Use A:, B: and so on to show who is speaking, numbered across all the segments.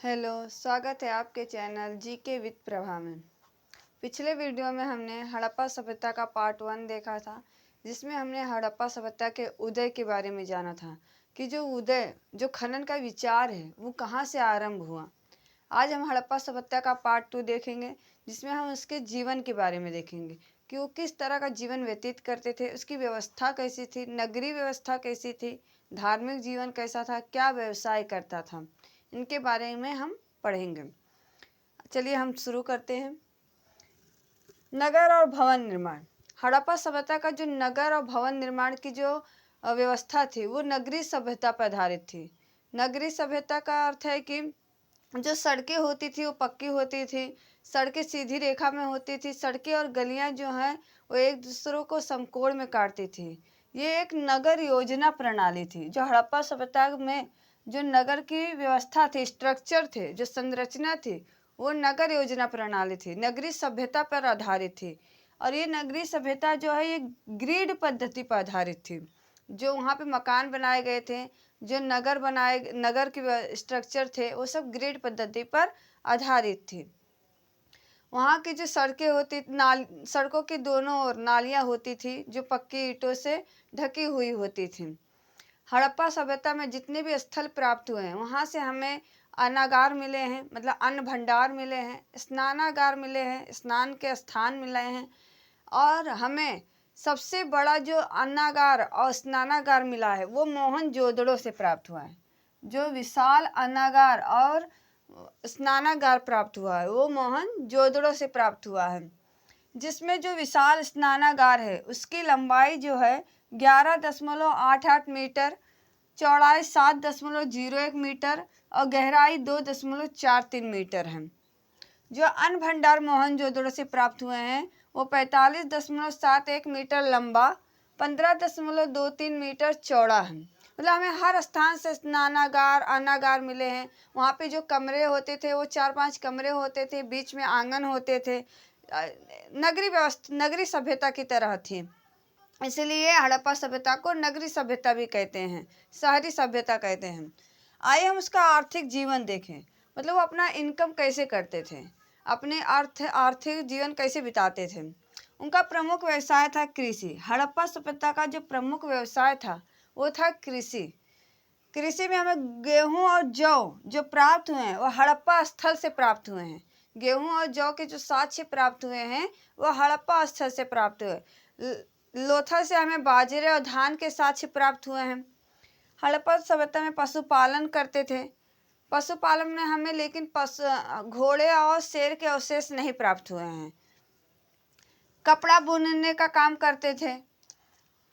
A: Hello, स्वागत है आपके चैनल जीके विद प्रभा में। पिछले वीडियो में हमने हड़प्पा सभ्यता का पार्ट 1 देखा था, जिसमें हमने हड़प्पा सभ्यता के उदय के बारे में जाना था कि जो खनन का विचार है वो कहाँ से आरंभ हुआ। आज हम हड़प्पा सभ्यता का पार्ट 2 देखेंगे, जिसमें हम उसके जीवन के बारे में देखेंगे कि वो किस तरह का जीवन व्यतीत करते थे, उसकी व्यवस्था कैसी थी, नगरीय व्यवस्था कैसी थी, धार्मिक जीवन कैसा था, क्या व्यवसाय करता था। इनके बारे में हम पढ़ेंगे। चलिए हम शुरू करते हैं। नगर और भवन निर्माण। हड़प्पा सभ्यता का जो नगर और भवन निर्माण की जो व्यवस्था थी वो नगरीय सभ्यता पर आधारित थी। नगरीय सभ्यता का अर्थ है कि जो सड़कें होती थी वो पक्की होती थी, सड़कें सीधी रेखा में होती थी, सड़कें और गलियां जो हैं वो एक दूसरों को समकोण में काटती थी। ये एक नगर योजना प्रणाली थी। जो हड़प्पा सभ्यता में जो नगर की व्यवस्था थी, स्ट्रक्चर थे, जो संरचना थी, वो नगर योजना प्रणाली थी, नगरीय सभ्यता पर आधारित थी। और ये नगरीय सभ्यता जो है ये ग्रिड पद्धति पर आधारित थी। जो वहाँ पे मकान बनाए गए थे, जो नगर के स्ट्रक्चर थे, वो सब ग्रिड पद्धति पर आधारित थी। वहाँ की जो सड़कें होती सड़कों के दोनों ओर नालियाँ होती थी, जो पक्की ईंटों से ढकी हुई होती थी। हड़प्पा सभ्यता में जितने भी स्थल प्राप्त हुए हैं, वहाँ से हमें अन्नागार मिले हैं, मतलब अन्न भंडार मिले हैं, स्नानागार मिले हैं, स्नान के स्थान मिले हैं। और हमें सबसे बड़ा जो अन्नागार और स्नानागार मिला है वो मोहनजोदड़ो से प्राप्त हुआ है। जो विशाल अन्नागार और स्नानागार प्राप्त हुआ है वो मोहनजोदड़ो से प्राप्त हुआ है। जिसमें जो विशाल स्नानागार है उसकी लंबाई जो है 11.88 मीटर, चौड़ाई 7.01 मीटर और गहराई 2.43 मीटर है। जो अन्न भंडार मोहनजोदड़ो से प्राप्त हुए हैं वो 45.71 मीटर लंबा, 15.23 मीटर चौड़ा है। मतलब हमें हर स्थान से स्नानागार अन्नागार मिले हैं। वहाँ पे जो कमरे होते थे वो 4-5 कमरे होते थे, बीच में आंगन होते थे। नगरीय सभ्यता की तरह थी। इसलिए हड़प्पा सभ्यता को नगरीय सभ्यता भी कहते हैं, शहरी सभ्यता कहते हैं। आइए हम उसका आर्थिक जीवन देखें, मतलब वो अपना इनकम कैसे करते थे, अपने आर्थिक जीवन कैसे बिताते थे। उनका प्रमुख व्यवसाय था कृषि। हड़प्पा सभ्यता का जो प्रमुख व्यवसाय था वो था कृषि। कृषि में हमें गेहूं और जौ जो प्राप्त हुए हैं वो हड़प्पा स्थल से प्राप्त हुए हैं। गेहूं और जौ के जो साक्ष्य प्राप्त हुए हैं वो हड़प्पा स्थल से प्राप्त हुए। लोथल से हमें बाजरे और धान के साक्ष्य प्राप्त हुए हैं। हड़प्पा सभ्यता में पशुपालन करते थे। पशुपालन में हमें लेकिन घोड़े और शेर के अवशेष नहीं प्राप्त हुए हैं। कपड़ा बुनने का काम करते थे।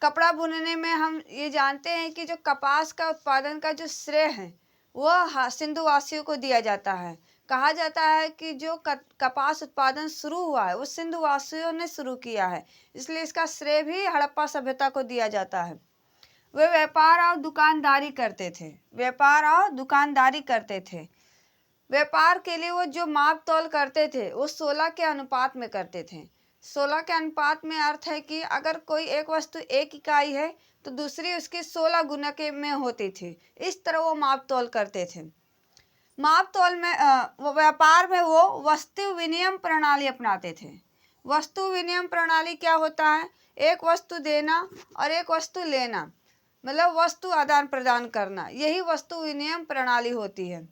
A: कपड़ा बुनने में हम ये जानते हैं कि जो कपास का उत्पादन का जो श्रेय है वो सिंधु वासियों को दिया जाता है। कहा जाता है कि जो कपास उत्पादन शुरू हुआ है वो सिंधु वासियों ने शुरू किया है, इसलिए इसका श्रेय भी हड़प्पा सभ्यता को दिया जाता है। वे व्यापार और दुकानदारी करते थे। व्यापार के लिए वो जो माप तौल करते थे वो 16 के अनुपात में करते थे। 16 के अनुपात में अर्थ है कि अगर कोई एक वस्तु 1 इकाई है तो दूसरी उसके 16 गुना के में होती थी। इस तरह वो माप तौल करते थे। माप तौल में वो व्यापार में वो वस्तु विनिमय प्रणाली अपनाते थे। वस्तु विनिमय प्रणाली क्या होता है? एक वस्तु देना और एक वस्तु लेना, मतलब वस्तु आदान प्रदान करना, यही वस्तु विनिमय प्रणाली होती है।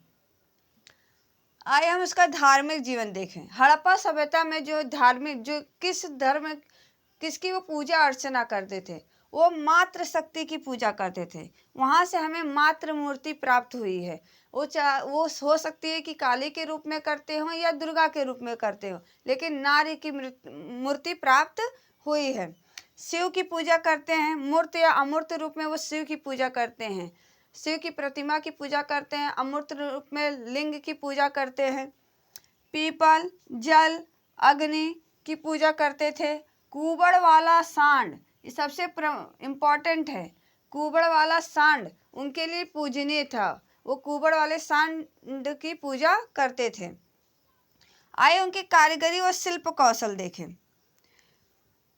A: आइए हम उसका धार्मिक जीवन देखें। हड़प्पा सभ्यता में जो किसकी वो पूजा अर्चना करते थे, वो मातृ शक्ति की पूजा करते थे। वहाँ से हमें मातृ मूर्ति प्राप्त हुई है। वो हो सकती है कि काली के रूप में करते हो या दुर्गा के रूप में करते हो, लेकिन नारी की मूर्ति प्राप्त हुई है। शिव की पूजा करते हैं, मूर्त या अमूर्त रूप में वो शिव की पूजा करते हैं। शिव की प्रतिमा की पूजा करते हैं, अमूर्त रूप में लिंग की पूजा करते हैं। पीपल, जल, अग्नि की पूजा करते थे। कुबड़ वाला सांड ये सबसे इम्पोर्टेंट है। कुबड़ वाला सांड उनके लिए पूजनीय था। वो कुबड़ वाले सांड की पूजा करते थे। आइए उनकी कारीगरी और शिल्प कौशल देखें।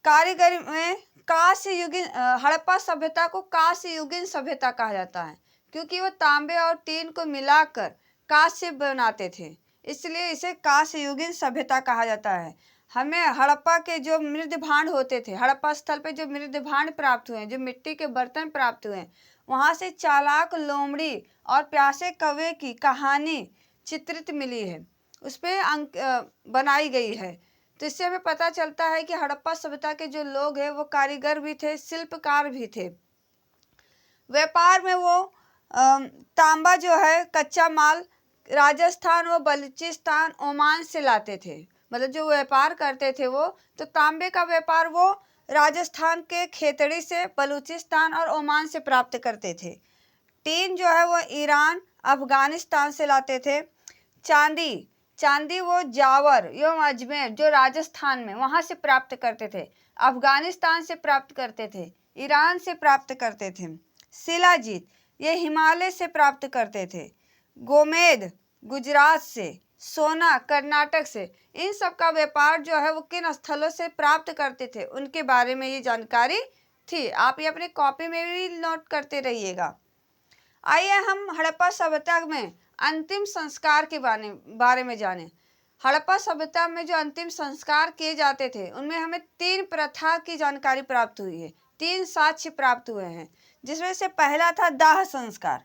A: कारीगरी में हड़प्पा सभ्यता को कांस्य युगीन सभ्यता कहा जाता है, क्योंकि वो तांबे और टीन को मिलाकर कांच से बनाते थे, इसलिए इसे कांस्ययुगीन सभ्यता कहा जाता है। हमें हड़प्पा के जो मृद भांड होते थे, हड़प्पा स्थल पे जो मृद भांड प्राप्त हुए, जो मिट्टी के बर्तन प्राप्त हुए, वहां से चालाक लोमड़ी और प्यासे कौवे की कहानी चित्रित मिली है, उस पे बनाई गई है। तो इससे हमें पता चलता है कि हड़प्पा सभ्यता के जो लोग हैं वो कारीगर भी थे, शिल्पकार भी थे। व्यापार में वो तांबा जो है कच्चा माल राजस्थान व बलूचिस्तान ओमान से लाते थे। मतलब जो व्यापार करते थे वो, तो तांबे का व्यापार वो राजस्थान के खेतड़ी से, बलूचिस्तान और ओमान से प्राप्त करते थे। टीन जो है वो ईरान अफगानिस्तान से लाते थे। चांदी चांदी वो जावर एवं अजमेर जो राजस्थान में, वहां से प्राप्त करते थे, अफगानिस्तान से प्राप्त करते थे, ईरान से प्राप्त करते थे। शिलाजीत ये हिमालय से प्राप्त करते थे। गोमेद गुजरात से, सोना कर्नाटक से। इन सब का व्यापार जो है वो किन स्थलों से प्राप्त करते थे, उनके बारे में ये जानकारी थी। आप ये अपनी कॉपी में भी नोट करते रहिएगा। आइए हम हड़प्पा सभ्यता में अंतिम संस्कार के बारे में जानें। हड़प्पा सभ्यता में जो अंतिम संस्कार किए जाते थे, उनमें हमें 3 प्रथा की जानकारी प्राप्त हुई है, 3 साक्ष्य प्राप्त हुए हैं, जिसमें से पहला था दाह संस्कार।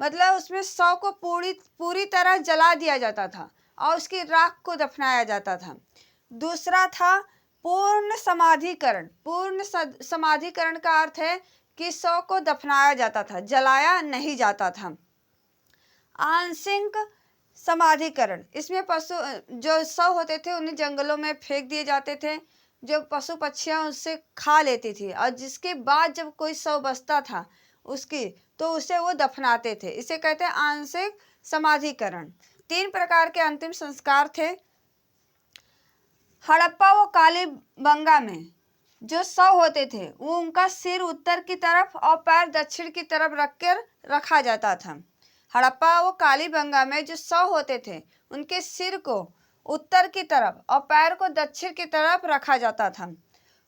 A: मतलब उसमें शव को पूरी तरह जला दिया जाता था और उसकी राख को दफनाया जाता था। दूसरा था पूर्ण समाधिकरण। पूर्ण समाधिकरण का अर्थ है कि शव को दफनाया जाता था, जलाया नहीं जाता था। आंशिक समाधिकरण, इसमें पशु जो शव होते थे उन्हें जंगलों में फेंक दिए जाते थे, जो पशु पक्षियां उससे खा लेती थी, और जिसके बाद जब कोई शव बचता था उसकी, तो उसे वो दफनाते थे। इसे कहते हैं आंशिक समाधिकरण। 3 प्रकार के अंतिम संस्कार थे। हड़प्पा व कालीबंगा में जो शव होते थे वो उनका सिर उत्तर की तरफ और पैर दक्षिण की तरफ रखकर रखा जाता था। हड़प्पा व कालीबंगा में जो शव होते थे उनके सिर को उत्तर की तरफ और पैर को दक्षिण की तरफ रखा जाता था।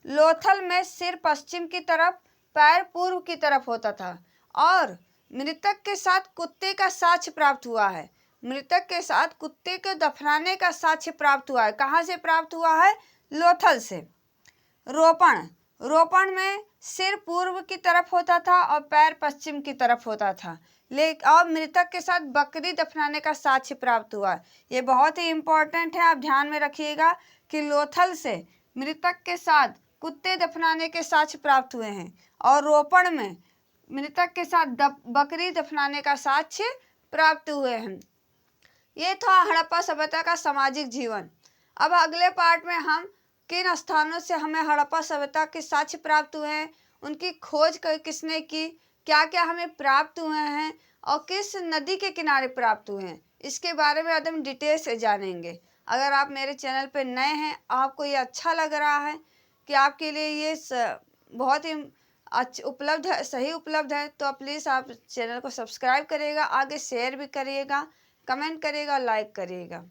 A: लोथल में सिर पश्चिम की तरफ, पैर पूर्व की तरफ होता था। और मृतक के साथ कुत्ते का साक्ष्य प्राप्त हुआ है। मृतक के साथ कुत्ते को दफनाने का साक्ष्य प्राप्त हुआ है। कहाँ से प्राप्त हुआ है? लोथल से। रोपण में सिर पूर्व की तरफ होता था और पैर पश्चिम की तरफ होता था। और मृतक के साथ बकरी दफनाने का साक्ष्य प्राप्त हुआ। ये बहुत ही इम्पोर्टेंट है, आप ध्यान में रखिएगा कि लोथल से मृतक के साथ कुत्ते दफनाने के साक्ष्य प्राप्त हुए हैं और रोपण में मृतक के साथ बकरी दफनाने का साक्ष्य प्राप्त हुए हैं। ये था हड़प्पा सभ्यता का सामाजिक जीवन। अब अगले पार्ट में हम किन स्थानों से हमें हड़प्पा सभ्यता के साक्ष्य प्राप्त हुए हैं, उनकी खोज किसने की, क्या क्या हमें प्राप्त हुए हैं और किस नदी के किनारे प्राप्त हुए हैं, इसके बारे में एकदम डिटेल से जानेंगे। अगर आप मेरे चैनल पर नए हैं, आपको ये अच्छा लग रहा है कि आपके लिए ये बहुत ही उपलब्ध है, सही उपलब्ध है, तो प्लीज़ आप चैनल को सब्सक्राइब करिएगा, आगे शेयर भी करिएगा, कमेंट करिएगा, लाइक करिएगा।